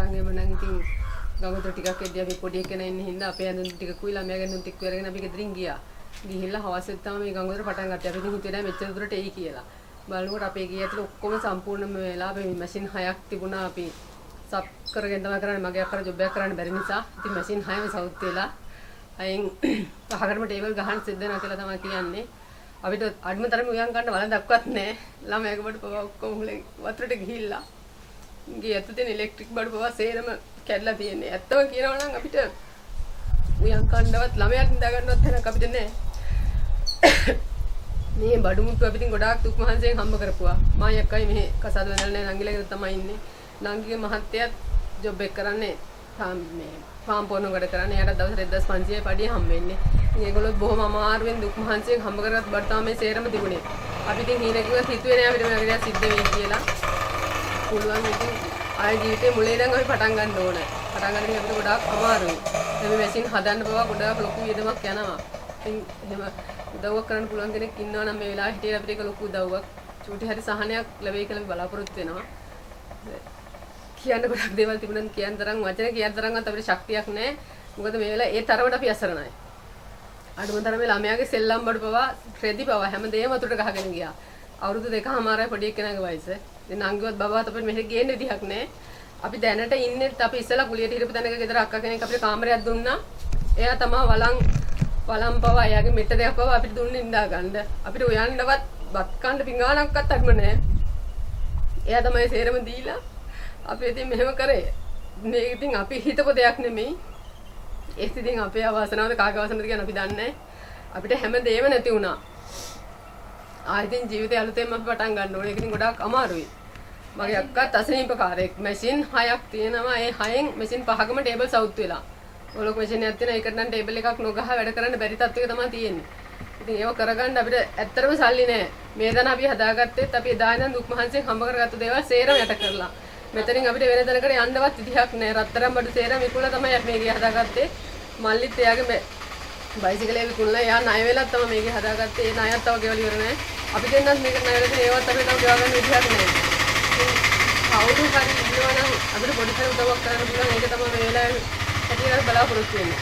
නැත්නම් එහෙම නම් ඉතින් ගමතර ටිකක් එද්දී අපි පොඩි එකන ඉන්න හින්දා අපේ ඇඳුම් ටික කුයිලා මෙයාගේ ඇඳුම් ටික අරගෙන අපි ගෙදරින් ගියා. ගිහිල්ලා හවසෙත් තමයි මේ ගංගොතර පටන් ගත්තේ. අපි ඉතින් හිතුවේ නෑ මෙච්චර දුරට එයි කියලා. බලනකොට අපේ ගේ ඇතුළේ ඔක්කොම සම්පූර්ණම වෙලා අපි මැෂින් 6ක් තිබුණා අපි සබ් කරගෙන තමයි කරන්නේ. මගේ අක්කර ජොබ් එකක් කරන්න බැරි නිසා ඉතින් මැෂින් 6ම සවුත් වෙලා අයින් පහකටම ටේබල් ගහන්න සිද්ධ වෙනවා කියලා තමයි කියන්නේ. අපිට අඩුම තරමේ උයන් ගන්න වළඳක්වත් නැහැ. ළමයාගේ බඩ පවා ඔක්කොම මුලින් වතුරට ගිහිල්ලා ගේ ඇතුලේ තියෙන ඉලෙක්ට්‍රික් බඩ පවා සේරම කැඩලා තියෙන්නේ. ඇත්තම කියනවා නම් අපිට උයන් කණ්ඩවත් ළමයාට නිදා ගන්නවත් තැනක් අපිට නැහැ. මේ බඩු මුට්ටු අපි ඉතින් ගොඩාක් දුක් මහන්සියෙන් හම්බ කරපුවා. මායි අක්කයි මෙහි කසාද වෙනල් නැහැ නංගිලා තමයි ඉන්නේ. නංගිගේ මහත්තයාත් ජොබ් එක කරන්නේ මේ ෆාම් පොරණ වැඩ කරන්නේ. එයාට දවසට 1500යි පඩිය හම්බ වෙන්නේ. ඉතින් ඒගොල්ලෝ බොහොම අමාරුවෙන් දුක් මහන්සියෙන් හම්බ කරගත් බඩ තමයි මේ සේරම තිබුණේ. අපි ඉතින් හීන කිව්වත් හිතුවේ නෑ අපිට මේ වගේ සිද්ධ වෙයි කියලා. පුළුවන් ඉතින් ආය ජීවිතේ මුලින් ඉඳන් අපි පටන් ගන්න ඕන. පටන් ගන්න ඉතින් අපිට ගොඩාක් අමාරුයි. මේ මැෂින් හදන්න පවා ගොඩාක් ලොකු වියදමක් යනවා. ඉතින් එහෙම උදව්වක් කරන්න පුළුවන් කෙනෙක් ඉන්නවා නම් මේ වෙලාවේ හිටියේ අපිට ඒක ලොකු උදව්වක්. චූටි හරි සහනයක් ලැබෙයි කියලා අපි බලාපොරොත්තු වෙනවා. කියන්න ගොඩක් දේවල් තිබුණත් කියන්න තරම් වචන කියන්න තරම්වත් අපිට ශක්තියක් නැහැ. මොකද මේ වෙලාවේ ඒ තරමට අපි අසරණයි. අඩුම තරමේ ළමයාගේ සෙල්ලම් බඩු පවා රෙදි පවා හැමදේම වතුරට ගහගෙන ගියා. අවුරුදු 2කමාරයි පොඩි එක්කෙනාගේ වයස. ඉතින් නංගිවත් බබාවත් අපිට මෙහෙට ගේන්න විදිහක් නැහැ. අපි දැනට ඉන්නේ අපි ඉස්සලා කුලියට හිටපු තැනක ගෙදර අක්කා කෙනෙක් අපිට කාමරයක් දුන්නා. එයා තමයි වළම් පවා එයාගේ මෙට්ට දෙයක් පවා අපිට දුන්නේ ඉඳා ගන්න. අපිට උයන්නවත් බත් කන්න පිඟානක්වත් අඩුම නැහැ. එයා තමයි සේරම දීලා අපි ඉතින් මෙහෙම කරේ. මේක ඉතින් අපි හිතපු දෙයක් නෙමෙයි. ඒත් ඉතින් අපේ අවසනාවද කාගේ අවසනාවද කියන අපි දන්නේ නැහැ. අපිට හැමදේම නැති වුණා. ආයෙත් ජීවිතේ අලුතෙන්ම අපි පටන් ගන්න ඕනේ. ඒක ඉතින් ගොඩාක් අමාරුයි. මගේ අක්කාත් අසනීපකාරයෙක්. මැෂින් 6ක් තියෙනවා. ඒ 6න් මැෂින් 5කම ටේබල් සවුත් වෙලා. ඔලොක් මැෂින් එකක් තියෙනවා. ඒකට නම් ටේබල් එකක් නොගහ වැඩ කරන්න බැරි තත්ත්වයක තමයි තියෙන්නේ. ඉතින් ඒව කරගන්න අපිට ඇත්තටම සල්ලි නැහැ. මේ දන අපි හදාගත්තෙත් අපි එදා ඉඳන් දුක් මහන්සියෙන් හම්බ කරගත්ත දේවල් සේරම යට කරලා. මෙතනින් අපිට වෙන තැනකට යන්නවත් විදිහක් නැහැ. රත්තරන් බඩු සේරම විකුණලා තමයි අපි මේකේ හදාගත්තේ. මල්ලිත් එයාගේ බයිසිකලේ විකුණලා එයා ණය වෙලත් තමයි මේකේ හදාගත්තේ. ඒ ණයත් තව ගෙවල ඉවර නැහැ. අපි දෙන්නත් මේක ණය වෙලදී ඒවත් අපිට තව ගෙවා ගන්න විදිහක් නැහැ. කවුරු හරි ඉන්නවනම් අපිට පොඩි කරලා උදව්වක් කරන්න පුළුවන්. ඒක තමයි මේ වෙලාවේ හැටියට බලාපොරොත්තු වෙන්නේ.